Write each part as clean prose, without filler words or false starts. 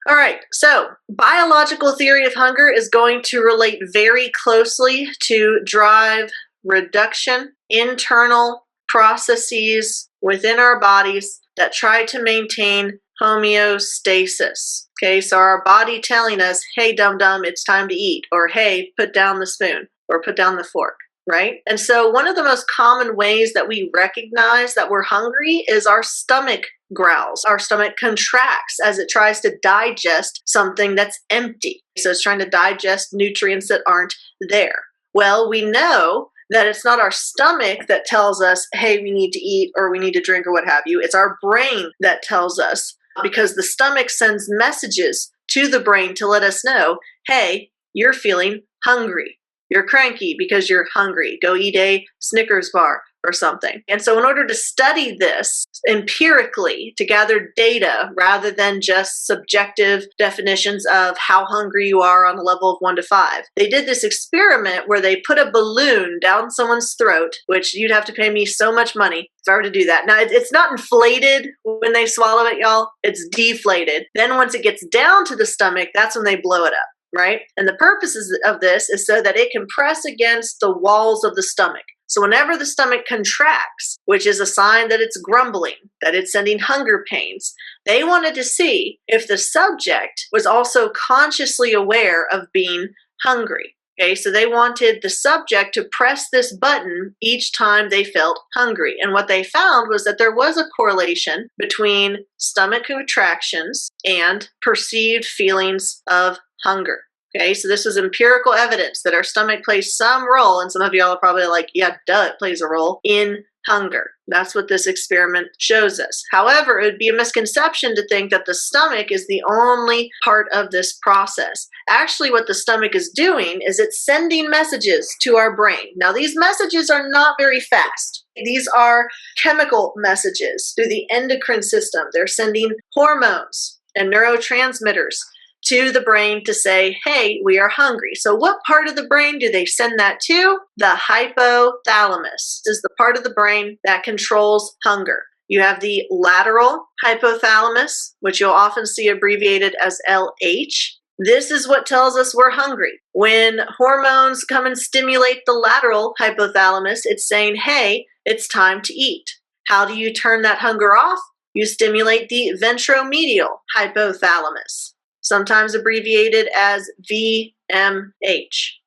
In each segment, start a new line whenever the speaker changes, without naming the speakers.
All right, so biological theory of hunger is going to relate very closely to drive reduction, internal processes within our bodies that try to maintain homeostasis. Okay, so our body telling us, hey, dum dum, it's time to eat, or hey, put down the spoon, or put down the fork. Right? And so one of the most common ways that we recognize that we're hungry is our stomach growls. Our stomach contracts as it tries to digest something that's empty. So it's trying to digest nutrients that aren't there. Well, we know that it's not our stomach that tells us, hey, we need to eat or we need to drink or what have you. It's our brain that tells us, because the stomach sends messages to the brain to let us know, hey, you're feeling hungry. You're cranky because you're hungry. Go eat a Snickers bar or something. And so in order to study this empirically, to gather data rather than just subjective definitions of how hungry you are on a level of 1 to 5, they did this experiment where they put a balloon down someone's throat, which you'd have to pay me so much money if I were to do that. Now, it's not inflated when they swallow it, y'all. It's deflated. Then once it gets down to the stomach, that's when they blow it up. Right? And the purposes of this is so that it can press against the walls of the stomach. So whenever the stomach contracts, which is a sign that it's grumbling, that it's sending hunger pains, they wanted to see if the subject was also consciously aware of being hungry. Okay, so they wanted the subject to press this button each time they felt hungry. And what they found was that there was a correlation between stomach contractions and perceived feelings of hunger. Okay, so this is empirical evidence that our stomach plays some role, and some of y'all are probably like, yeah, duh, it plays a role in hunger. That's what this experiment shows us. However, it would be a misconception to think that the stomach is the only part of this process. Actually, what the stomach is doing is it's sending messages to our brain. Now, these messages are not very fast. These are chemical messages through the endocrine system. They're sending hormones and neurotransmitters to the brain to say, hey, we are hungry. So what part of the brain do they send that to? The hypothalamus is the part of the brain that controls hunger. You have the lateral hypothalamus, which you'll often see abbreviated as LH. This is what tells us we're hungry. When hormones come and stimulate the lateral hypothalamus, it's saying, hey, it's time to eat. How do you turn that hunger off? You stimulate the ventromedial hypothalamus, sometimes abbreviated as VMH.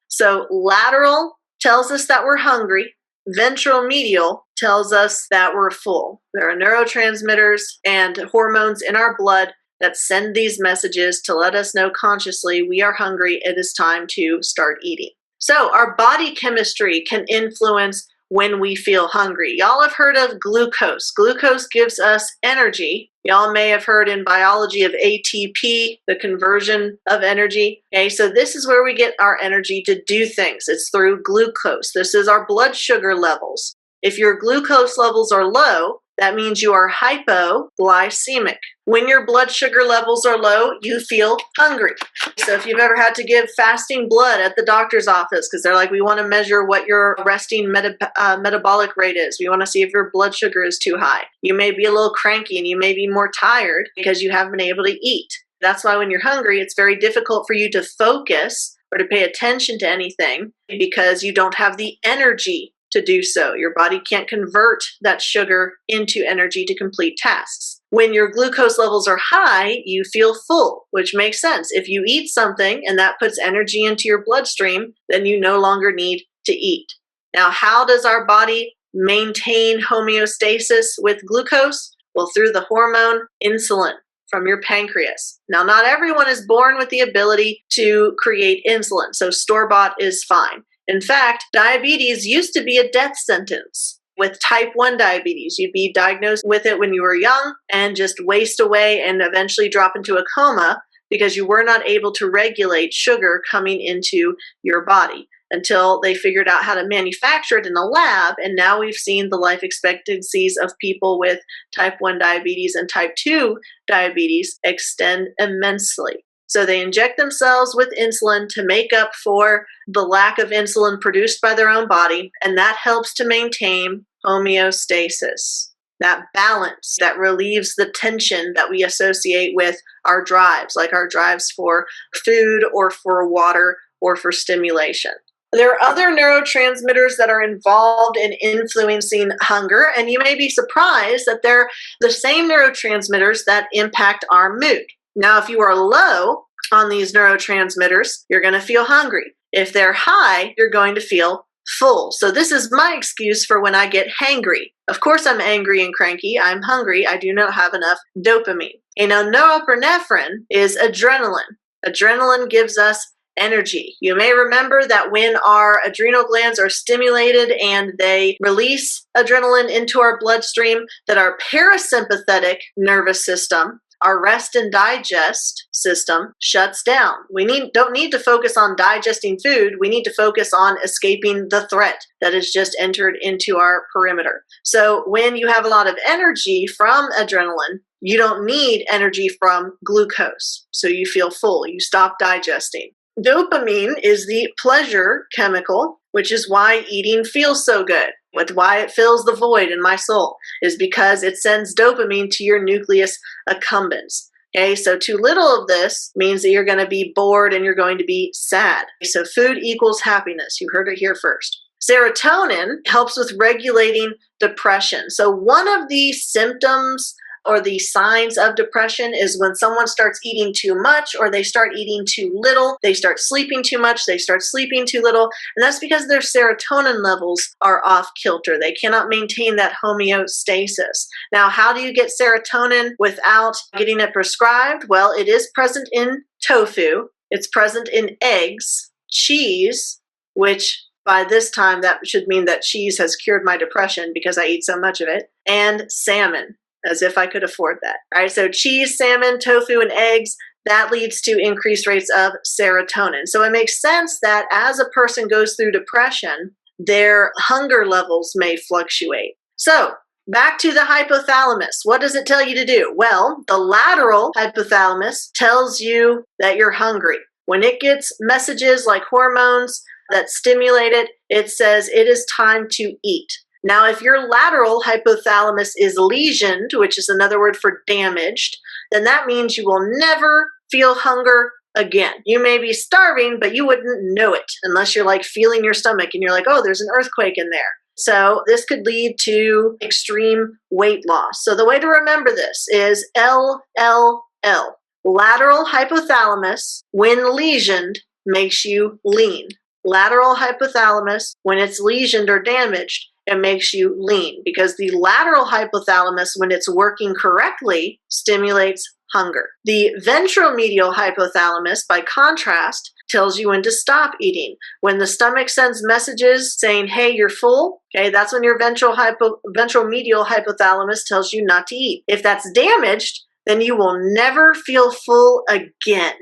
So lateral tells us that we're hungry. Ventromedial tells us that we're full. There are neurotransmitters and hormones in our blood that send these messages to let us know consciously we are hungry. It is time to start eating. So our body chemistry can influence when we feel hungry. Y'all have heard of glucose. Glucose gives us energy. Y'all may have heard in biology of ATP, the conversion of energy. Okay, so this is where we get our energy to do things. It's through glucose. This is our blood sugar levels. If your glucose levels are low, that means you are hypoglycemic. When your blood sugar levels are low, you feel hungry. So if you've ever had to give fasting blood at the doctor's office, because they're like, we want to measure what your resting metabolic rate is. We want to see if your blood sugar is too high. You may be a little cranky and you may be more tired because you haven't been able to eat. That's why when you're hungry, it's very difficult for you to focus or to pay attention to anything because you don't have the energy to do so. Your body can't convert that sugar into energy to complete tasks. When your glucose levels are high, you feel full, which makes sense. If you eat something and that puts energy into your bloodstream, then you no longer need to eat. Now, how does our body maintain homeostasis with glucose? Well, through the hormone insulin from your pancreas. Now, not everyone is born with the ability to create insulin, so store-bought is fine. In fact, diabetes used to be a death sentence. With type 1 diabetes, you'd be diagnosed with it when you were young and just waste away and eventually drop into a coma because you were not able to regulate sugar coming into your body until they figured out how to manufacture it in a lab. And now we've seen the life expectancies of people with type 1 diabetes and type 2 diabetes extend immensely. So they inject themselves with insulin to make up for the lack of insulin produced by their own body, and that helps to maintain homeostasis. that balance that relieves the tension that we associate with our drives, like our drives for food or for water or for stimulation. There are other neurotransmitters that are involved in influencing hunger, and you may be surprised that they're the same neurotransmitters that impact our mood. Now, if you are low on these neurotransmitters, you're going to feel hungry. If they're high, you're going to feel full. So this is my excuse for when I get hangry. Of course, I'm angry and cranky. I'm hungry. I do not have enough dopamine. Now, norepinephrine is adrenaline. Adrenaline gives us energy. You may remember that when our adrenal glands are stimulated and they release adrenaline into our bloodstream, that our parasympathetic nervous system, our rest and digest system, shuts down. We don't need to focus on digesting food. We need to focus on escaping the threat that has just entered into our perimeter. So when you have a lot of energy from adrenaline, you don't need energy from glucose. So you feel full. You stop digesting. Dopamine is the pleasure chemical, which is why eating feels so good. Why it fills the void in my soul is because it sends dopamine to your nucleus accumbens. Okay, so too little of this means that you're going to be bored and you're going to be sad. So food equals happiness. You heard it here first. Serotonin helps with regulating depression. So one of the symptoms or the signs of depression is when someone starts eating too much or they start eating too little, they start sleeping too much, they start sleeping too little, and that's because their serotonin levels are off kilter. They cannot maintain that homeostasis. Now, how do you get serotonin without getting it prescribed? Well, it is present in tofu, it's present in eggs, cheese, which by this time that should mean that cheese has cured my depression because I eat so much of it, and salmon. As if I could afford that. All right, so cheese, salmon, tofu, and eggs, that leads to increased rates of serotonin. So it makes sense that as a person goes through depression, their hunger levels may fluctuate. So back to the hypothalamus. What does it tell you to do? Well, the lateral hypothalamus tells you that you're hungry. When it gets messages like hormones that stimulate it, it says it is time to eat. Now, if your lateral hypothalamus is lesioned, which is another word for damaged, then that means you will never feel hunger again. You may be starving, but you wouldn't know it unless you're like feeling your stomach and you're like, oh, there's an earthquake in there. So this could lead to extreme weight loss. So the way to remember this is LLL. Lateral hypothalamus, when lesioned, makes you lean. Lateral hypothalamus, when it's lesioned or damaged, it makes you lean because the lateral hypothalamus, when it's working correctly, stimulates hunger. The ventromedial hypothalamus, by contrast, tells you when to stop eating. When the stomach sends messages saying, hey, you're full, okay, that's when your ventromedial hypothalamus tells you not to eat. If that's damaged, then you will never feel full again.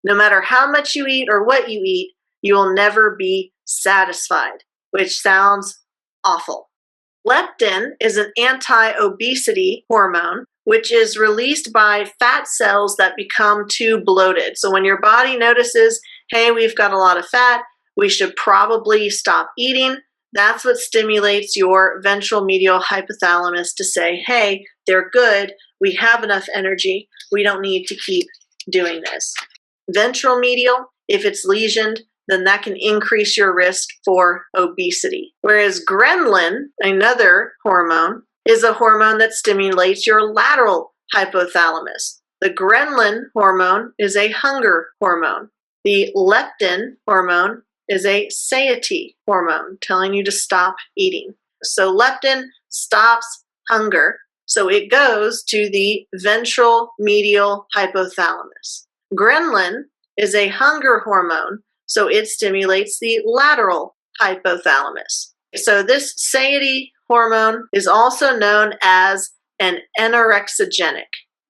No matter how much you eat or what you eat, you will never be satisfied, which sounds awful. Leptin is an anti-obesity hormone, which is released by fat cells that become too bloated. So when your body notices, hey, we've got a lot of fat, we should probably stop eating, that's what stimulates your ventral medial hypothalamus to say, hey, they're good, we have enough energy, we don't need to keep doing this. Ventral medial, if it's lesioned, then that can increase your risk for obesity. Whereas ghrelin, another hormone, is a hormone that stimulates your lateral hypothalamus. The ghrelin hormone is a hunger hormone. The leptin hormone is a satiety hormone, telling you to stop eating. So leptin stops hunger, so it goes to the ventral medial hypothalamus. Ghrelin is a hunger hormone, so it stimulates the lateral hypothalamus. So this satiety hormone is also known as an anorexigenic,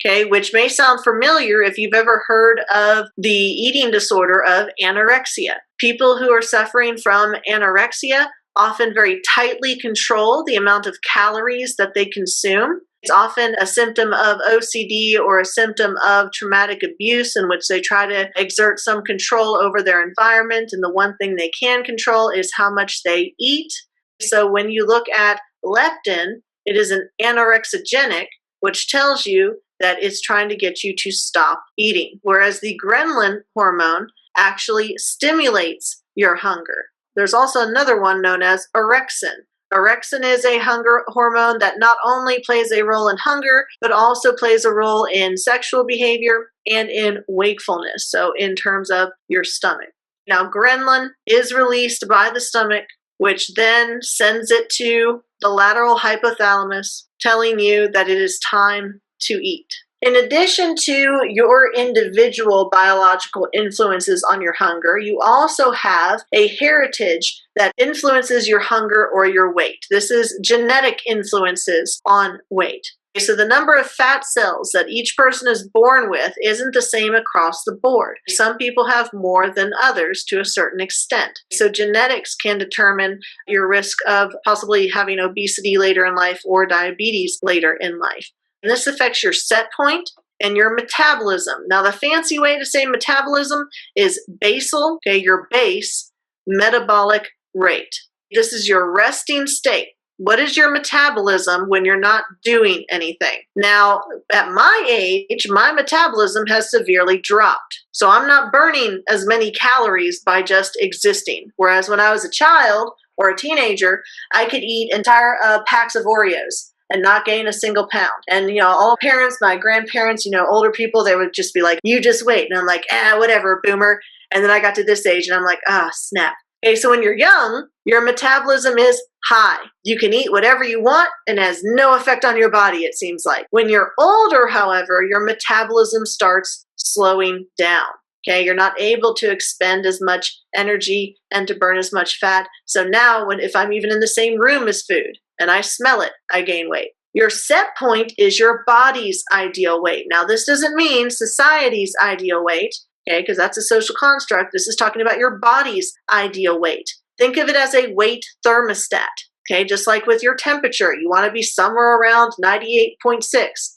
okay, which may sound familiar if you've ever heard of the eating disorder of anorexia. People who are suffering from anorexia often very tightly control the amount of calories that they consume. It's often a symptom of OCD or a symptom of traumatic abuse in which they try to exert some control over their environment, and the one thing they can control is how much they eat. So when you look at leptin, It is an anorexigenic, which tells you that it's trying to get you to stop eating, whereas the ghrelin hormone actually stimulates your hunger. There's also another one known as orexin. Orexin is a hunger hormone that not only plays a role in hunger, but also plays a role in sexual behavior and in wakefulness, so in terms of your stomach. Now, ghrelin is released by the stomach, which then sends it to the lateral hypothalamus, telling you that it is time to eat. In addition to your individual biological influences on your hunger, you also have a heritage that influences your hunger or your weight. This is genetic influences on weight. So the number of fat cells that each person is born with isn't the same across the board. Some people have more than others to a certain extent. So genetics can determine your risk of possibly having obesity later in life or diabetes later in life. And this affects your set point and your metabolism. Now, the fancy way to say metabolism is basal, okay, your base metabolic rate. This is your resting state. What is your metabolism when you're not doing anything? Now, at my age, my metabolism has severely dropped. So I'm not burning as many calories by just existing. Whereas when I was a child or a teenager, I could eat entire packs of Oreos and not gain a single pound. And, all parents, my grandparents, older people, they would just be like, you just wait. And I'm like, whatever, boomer. And then I got to this age and I'm like, snap. Okay, so when you're young, your metabolism is high. You can eat whatever you want and has no effect on your body, it seems like. When you're older, however, your metabolism starts slowing down. Okay, you're not able to expend as much energy and to burn as much fat. So now if I'm even in the same room as food and I smell it, I gain weight. Your set point is your body's ideal weight. Now, this doesn't mean society's ideal weight. Okay, because that's a social construct. This is talking about your body's ideal weight. Think of it as a weight thermostat. Okay, just like with your temperature, you want to be somewhere around 98.6.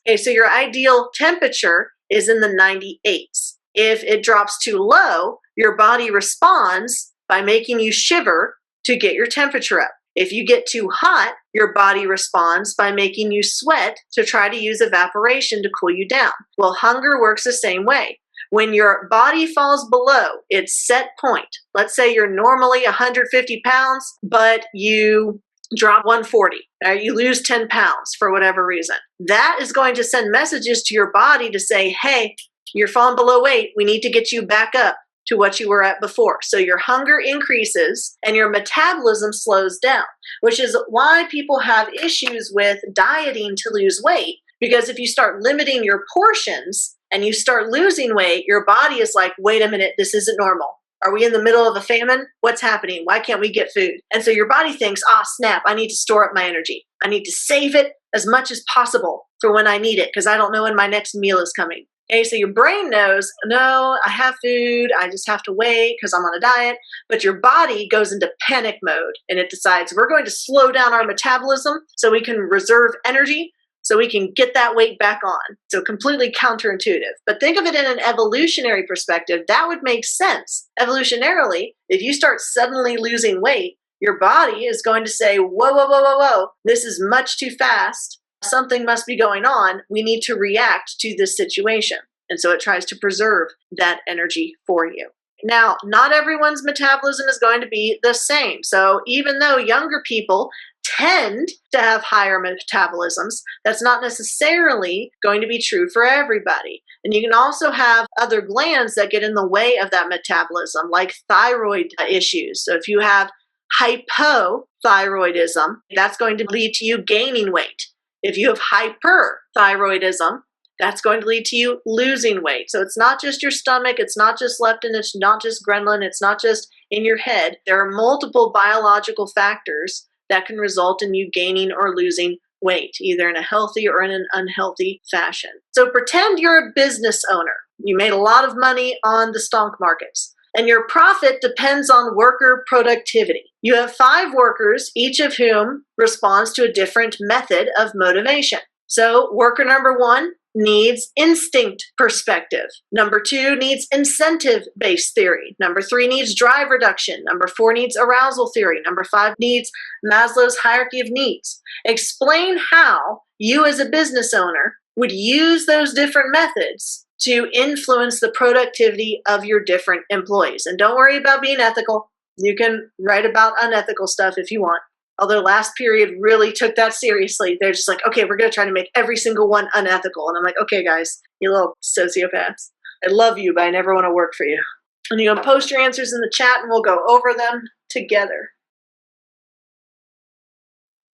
Okay, so your ideal temperature is in the 98s. If it drops too low, your body responds by making you shiver to get your temperature up. If you get too hot, your body responds by making you sweat to try to use evaporation to cool you down. Well, hunger works the same way. When your body falls below its set point, let's say you're normally 150 pounds, but you drop 140, or you lose 10 pounds for whatever reason. That is going to send messages to your body to say, hey, you're falling below weight. We need to get you back up to what you were at before. So your hunger increases and your metabolism slows down, which is why people have issues with dieting to lose weight. Because if you start limiting your portions and you start losing weight, your body is like, wait a minute, this isn't normal. Are we in the middle of a famine? What's happening? Why can't we get food? And so your body thinks, snap, I need to store up my energy. I need to save it as much as possible for when I need it because I don't know when my next meal is coming. Okay, so your brain knows, no, I have food, I just have to wait because I'm on a diet. But your body goes into panic mode and it decides we're going to slow down our metabolism so we can reserve energy so we can get that weight back on. So completely counterintuitive. But think of it in an evolutionary perspective. That would make sense. Evolutionarily, if you start suddenly losing weight, your body is going to say, whoa, this is much too fast. Something must be going on. We need to react to this situation. And so it tries to preserve that energy for you. Now, not everyone's metabolism is going to be the same. So even though younger people tend to have higher metabolisms, that's not necessarily going to be true for everybody. And you can also have other glands that get in the way of that metabolism, like thyroid issues. So if you have hypothyroidism, that's going to lead to you gaining weight. If you have hyperthyroidism, that's going to lead to you losing weight. So it's not just your stomach, it's not just leptin, it's not just ghrelin, it's not just in your head. There are multiple biological factors that can result in you gaining or losing weight, either in a healthy or in an unhealthy fashion. So pretend you're a business owner. You made a lot of money on the stock markets, and your profit depends on worker productivity. You have 5 workers, each of whom responds to a different method of motivation. So worker number 1 needs instinct perspective. Number 2 needs incentive-based theory. Number 3 needs drive reduction. Number 4 needs arousal theory. Number 5 needs Maslow's hierarchy of needs. Explain how you as a business owner would use those different methods to influence the productivity of your different employees. And don't worry about being ethical. You can write about unethical stuff if you want. Although last period really took that seriously. They're just like, okay, we're going to try to make every single one unethical. And I'm like, okay, guys, you little sociopaths. I love you, but I never want to work for you. And you can post your answers in the chat and we'll go over them together.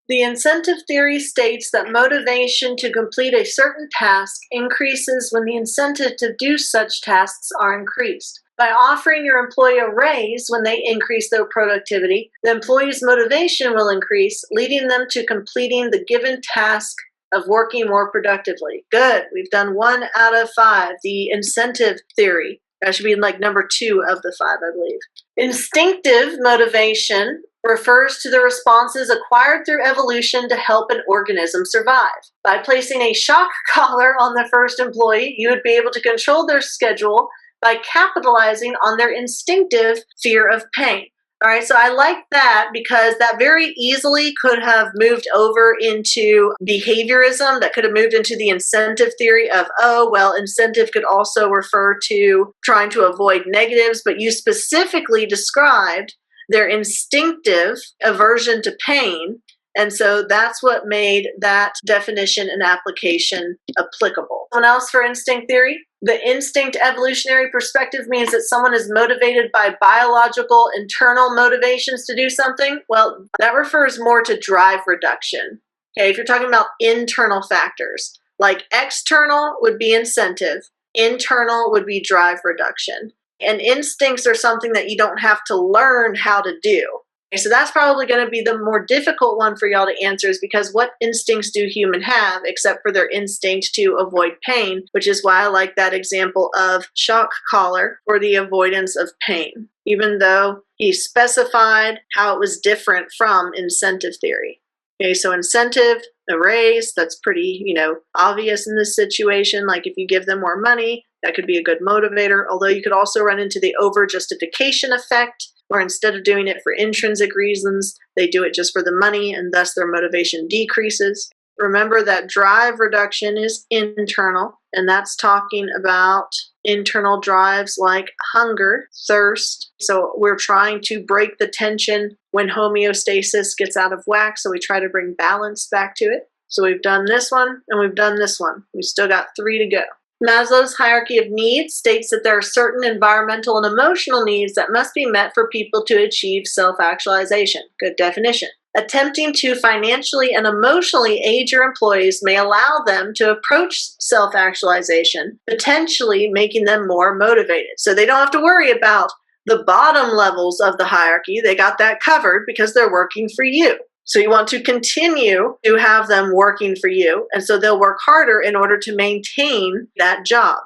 The incentive theory states that motivation to complete a certain task increases when the incentive to do such tasks are increased. By offering your employee a raise when they increase their productivity, the employee's motivation will increase, leading them to completing the given task of working more productively. Good. We've done 1 out of 5. The incentive theory. That should be like number 2 of the 5, I believe. Instinctive motivation refers to the responses acquired through evolution to help an organism survive. By placing a shock collar on the first employee, you would be able to control their schedule by capitalizing on their instinctive fear of pain. All right, so I like that because that very easily could have moved over into behaviorism, that could have moved into the incentive theory of, oh, well, incentive could also refer to trying to avoid negatives, but you specifically described their instinctive aversion to pain. And so that's what made that definition and application applicable. Someone else for instinct theory? The instinct evolutionary perspective means that someone is motivated by biological internal motivations to do something. Well, that refers more to drive reduction. Okay, if you're talking about internal factors, like external would be incentive, internal would be drive reduction. And instincts are something that you don't have to learn how to do. So that's probably going to be the more difficult one for y'all to answer, is because what instincts do humans have except for their instinct to avoid pain, which is why I like that example of shock collar for the avoidance of pain, even though he specified how it was different from incentive theory. Okay, so incentive, a raise, that's pretty, obvious in this situation. Like if you give them more money, that could be a good motivator, although you could also run into the over-justification effect, where instead of doing it for intrinsic reasons, they do it just for the money, and thus their motivation decreases. Remember that drive reduction is internal, and that's talking about internal drives like hunger, thirst. So we're trying to break the tension when homeostasis gets out of whack, so we try to bring balance back to it. So we've done this one, and we've done this one. We've still got 3 to go. Maslow's hierarchy of needs states that there are certain environmental and emotional needs that must be met for people to achieve self-actualization. Good definition. Attempting to financially and emotionally aid your employees may allow them to approach self-actualization, potentially making them more motivated. So they don't have to worry about the bottom levels of the hierarchy. They got that covered because they're working for you. So you want to continue to have them working for you, and so they'll work harder in order to maintain that job.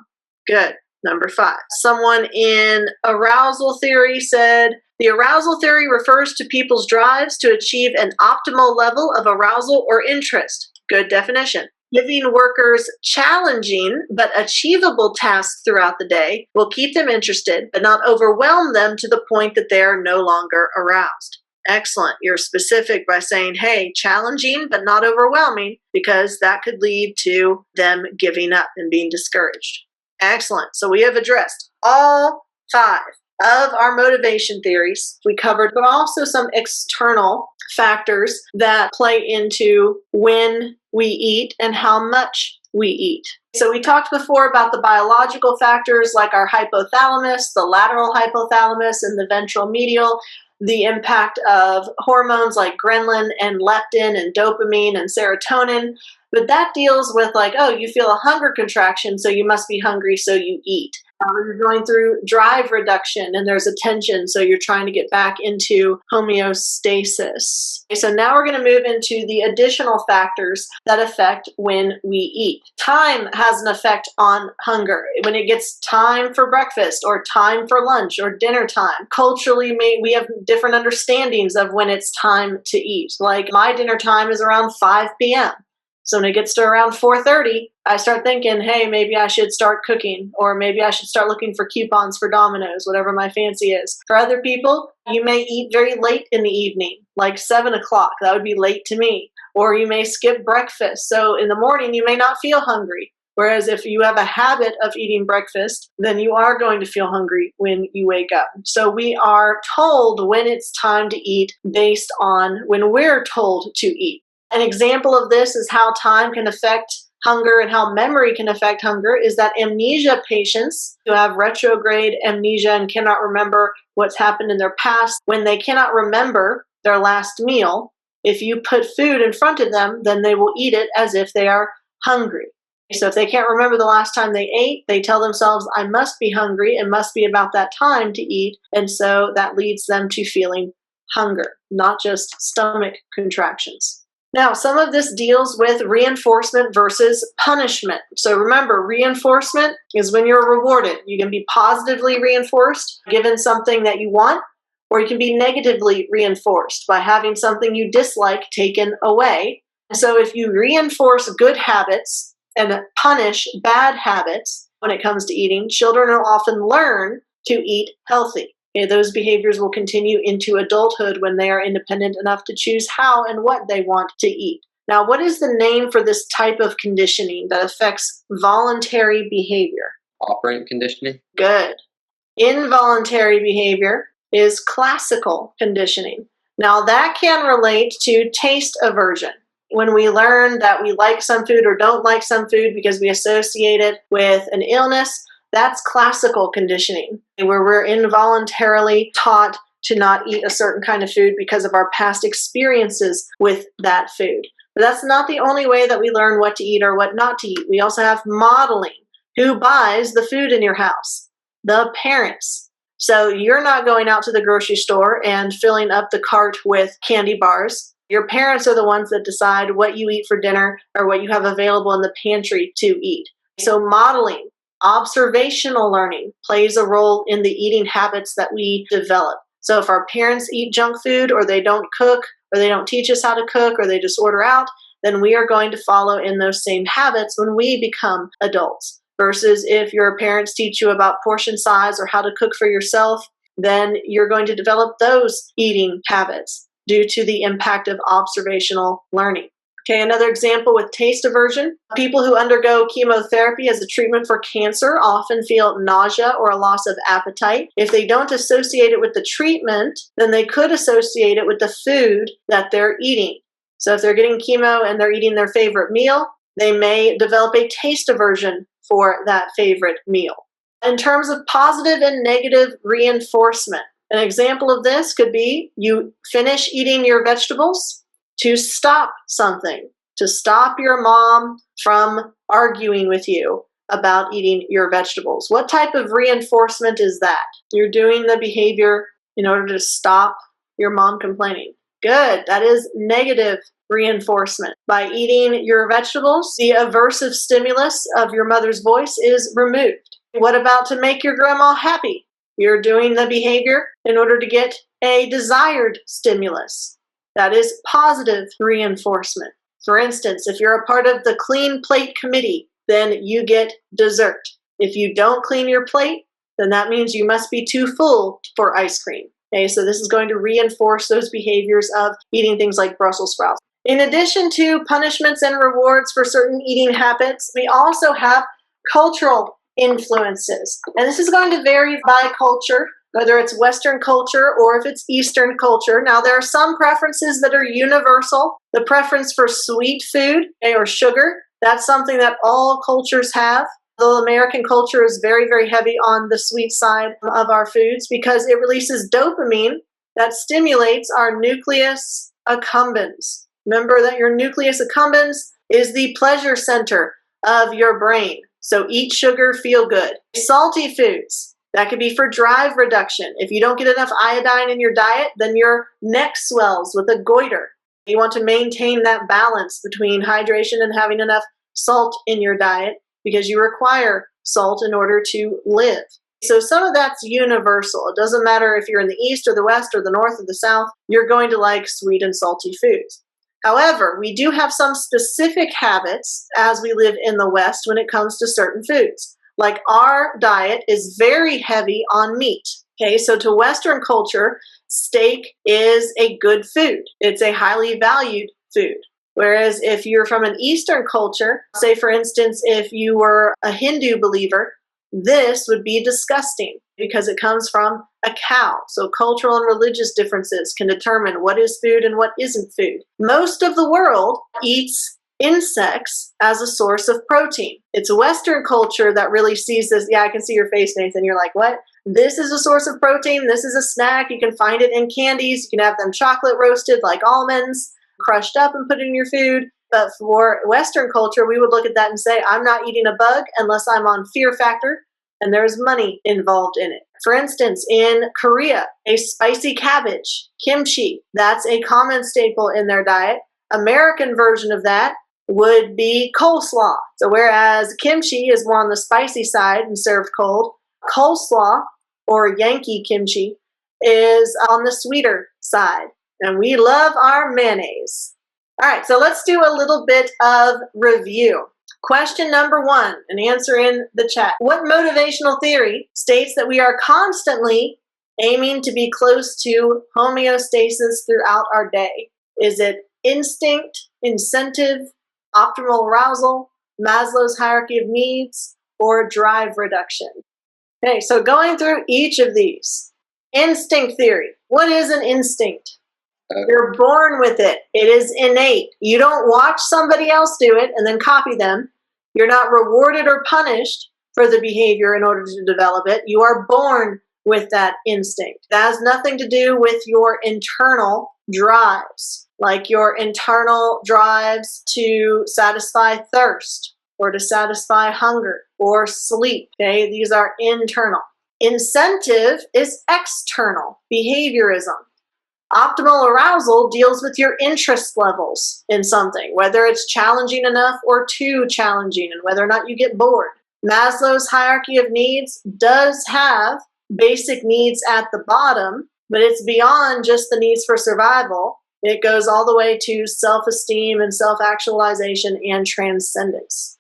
Good. Number 5. Someone in arousal theory said, the arousal theory refers to people's drives to achieve an optimal level of arousal or interest. Good definition. Giving workers challenging but achievable tasks throughout the day will keep them interested, but not overwhelm them to the point that they are no longer aroused. Excellent. You're specific by saying, hey, challenging but not overwhelming, because that could lead to them giving up and being discouraged. Excellent. So we have addressed all 5 of our motivation theories. We covered, but also some external factors that play into when we eat and how much we eat. So we talked before about the biological factors like our hypothalamus, the lateral hypothalamus, and the ventral medial, the impact of hormones like ghrelin and leptin and dopamine and serotonin. But that deals with like, oh, you feel a hunger contraction, so you must be hungry, so you eat. You're going through drive reduction and there's a tension, so you're trying to get back into homeostasis. Okay, so now we're going to move into the additional factors that affect when we eat. Time has an effect on hunger. When it gets time for breakfast or time for lunch or dinner time, culturally we have different understandings of when it's time to eat. Like my dinner time is around 5 p.m. So when it gets to around 4:30, I start thinking, hey, maybe I should start cooking, or maybe I should start looking for coupons for Domino's, whatever my fancy is. For other people, you may eat very late in the evening, like 7 o'clock. That would be late to me. Or you may skip breakfast. So in the morning, you may not feel hungry. Whereas if you have a habit of eating breakfast, then you are going to feel hungry when you wake up. So we are told when it's time to eat based on when we're told to eat. An example of this is how time can affect hunger and how memory can affect hunger is that amnesia patients who have retrograde amnesia and cannot remember what's happened in their past, when they cannot remember their last meal, if you put food in front of them, then they will eat it as if they are hungry. So if they can't remember the last time they ate, they tell themselves, I must be hungry. It must be about that time to eat. And so that leads them to feeling hunger, not just stomach contractions. Now, some of this deals with reinforcement versus punishment. So remember, reinforcement is when you're rewarded. You can be positively reinforced, given something that you want, or you can be negatively reinforced by having something you dislike taken away. So if you reinforce good habits and punish bad habits when it comes to eating, children will often learn to eat healthy. Okay, those behaviors will continue into adulthood when they are independent enough to choose how and what they want to eat. Now, what is the name for this type of conditioning that affects voluntary behavior?
Operant conditioning.
Good. Involuntary behavior is classical conditioning. Now, that can relate to taste aversion. When we learn that we like some food or don't like some food because we associate it with an illness, that's classical conditioning, where we're involuntarily taught to not eat a certain kind of food because of our past experiences with that food. But that's not the only way that we learn what to eat or what not to eat. We also have modeling. Who buys the food in your house? The parents. So you're not going out to the grocery store and filling up the cart with candy bars. Your parents are the ones that decide what you eat for dinner or what you have available in the pantry to eat. So modeling, observational learning plays a role in the eating habits that we develop. So if our parents eat junk food or they don't cook or they don't teach us how to cook or they just order out, then we are going to follow in those same habits when we become adults. Versus if your parents teach you about portion size or how to cook for yourself, then you're going to develop those eating habits due to the impact of observational learning. Okay, another example with taste aversion. People who undergo chemotherapy as a treatment for cancer often feel nausea or a loss of appetite. If they don't associate it with the treatment, then they could associate it with the food that they're eating. So if they're getting chemo and they're eating their favorite meal, they may develop a taste aversion for that favorite meal. In terms of positive and negative reinforcement, an example of this could be you finish eating your vegetables to stop something, to stop your mom from arguing with you about eating your vegetables. What type of reinforcement is that? You're doing the behavior in order to stop your mom complaining. Good. That is negative reinforcement. By eating your vegetables, the aversive stimulus of your mother's voice is removed. What about to make your grandma happy? You're doing the behavior in order to get a desired stimulus. That is positive reinforcement. For instance, if you're a part of the clean plate committee, then you get dessert. If you don't clean your plate, then that means you must be too full for ice cream. Okay, so this is going to reinforce those behaviors of eating things like Brussels sprouts. In addition to punishments and rewards for certain eating habits, we also have cultural influences. And this is going to vary by culture, whether it's Western culture or if it's Eastern culture. Now, there are some preferences that are universal. The preference for sweet food or sugar, that's something that all cultures have. Though American culture is very, very heavy on the sweet side of our foods because it releases dopamine that stimulates our nucleus accumbens. Remember that your nucleus accumbens is the pleasure center of your brain. So eat sugar, feel good. Salty foods, that could be for drive reduction. If you don't get enough iodine in your diet, then your neck swells with a goiter. You want to maintain that balance between hydration and having enough salt in your diet because you require salt in order to live. So some of that's universal. It doesn't matter if you're in the East or the West or the North or the South, you're going to like sweet and salty foods. However, we do have some specific habits as we live in the West when it comes to certain foods. Like our diet is very heavy on meat. Okay, so to Western culture, steak is a good food. It's a highly valued food. Whereas if you're from an Eastern culture, say for instance, if you were a Hindu believer, this would be disgusting because it comes from a cow. So cultural and religious differences can determine what is food and what isn't food. Most of the world eats insects as a source of protein. It's a Western culture that really sees this. Yeah, I can see your face, Nathan. You're like, what? This is a source of protein. This is a snack. You can find it in candies. You can have them chocolate roasted like almonds, crushed up and put in your food. But for Western culture, we would look at that and say, I'm not eating a bug unless I'm on Fear Factor and there's money involved in it. For instance, in Korea, a spicy cabbage, kimchi, that's a common staple in their diet. American version of that would be coleslaw. So whereas kimchi is more on the spicy side and served cold, coleslaw or Yankee kimchi is on the sweeter side. And we love our mayonnaise. All right, so let's do a little bit of review. Question number 1, and answer in the chat. What motivational theory states that we are constantly aiming to be close to homeostasis throughout our day? Is it instinct, incentive, optimal arousal, Maslow's hierarchy of needs, or drive reduction? Okay, so going through each of these. Instinct theory. What is an instinct? You're born with it. It is innate. You don't watch somebody else do it and then copy them. You're not rewarded or punished for the behavior in order to develop it. You are born with that instinct. That has nothing to do with your internal drives, like your internal drives to satisfy thirst or to satisfy hunger or sleep. Okay, these are internal. Incentive is external behaviorism. Optimal arousal deals with your interest levels in something, whether it's challenging enough or too challenging, and whether or not you get bored. Maslow's hierarchy of needs does have basic needs at the bottom, but it's beyond just the needs for survival. It goes all the way to self-esteem and self-actualization and transcendence.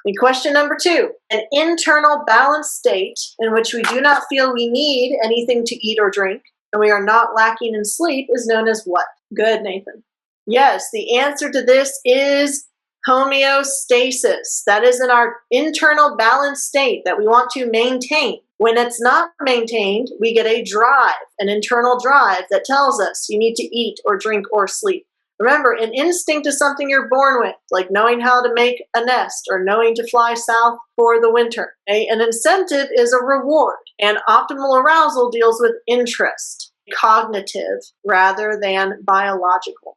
And question number 2, an internal balanced state in which we do not feel we need anything to eat or drink, and we are not lacking in sleep is known as what? Good, Nathan. Yes, the answer to this is homeostasis. That is in our internal balanced state that we want to maintain. When it's not maintained, we get a drive, an internal drive that tells us you need to eat or drink or sleep. Remember, an instinct is something you're born with, like knowing how to make a nest or knowing to fly south for the winter. Okay? An incentive is a reward, and optimal arousal deals with interest, cognitive rather than biological.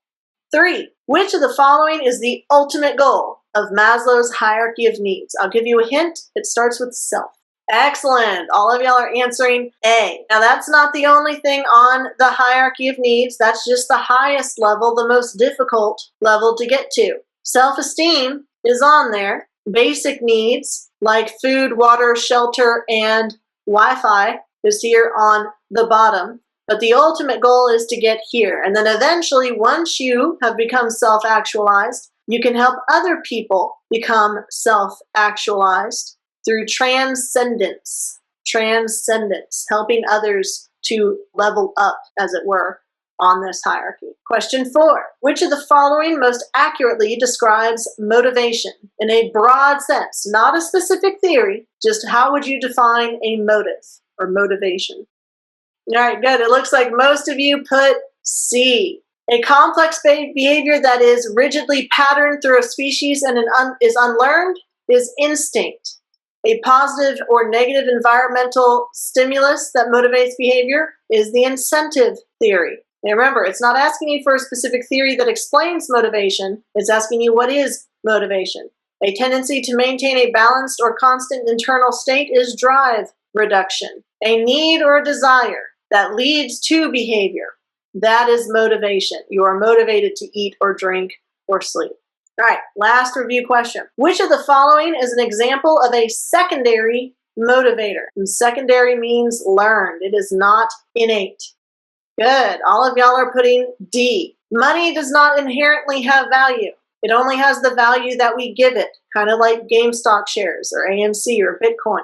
3, which of the following is the ultimate goal of Maslow's hierarchy of needs? I'll give you a hint. It starts with self. Excellent. All of y'all are answering A. Now, that's not the only thing on the hierarchy of needs. That's just the highest level, the most difficult level to get to. Self-esteem is on there. Basic needs like food, water, shelter, and Wi-Fi is here on the bottom. But the ultimate goal is to get here. And then eventually, once you have become self-actualized, you can help other people become self-actualized through transcendence, helping others to level up, as it were, on this hierarchy. Question 4, which of the following most accurately describes motivation in a broad sense, not a specific theory, just how would you define a motive or motivation? All right, good. It looks like most of you put C. A complex behavior that is rigidly patterned through a species and is unlearned is instinct. A positive or negative environmental stimulus that motivates behavior is the incentive theory. And remember, it's not asking you for a specific theory that explains motivation. It's asking you what is motivation. A tendency to maintain a balanced or constant internal state is drive reduction. A need or a desire that leads to behavior, that is motivation. You are motivated to eat or drink or sleep. All right, last review question. Which of the following is an example of a secondary motivator? And secondary means learned. It is not innate. Good. All of y'all are putting D. Money does not inherently have value. It only has the value that we give it, kind of like GameStop shares or AMC or Bitcoin.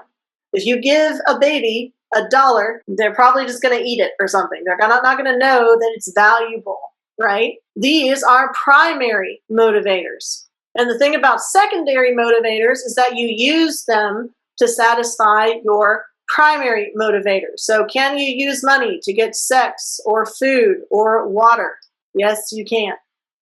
If you give a baby $1, they're probably just going to eat it or something. They're not going to know that it's valuable, right? These are primary motivators. And the thing about secondary motivators is that you use them to satisfy your primary motivators. So can you use money to get sex or food or water? Yes, you can.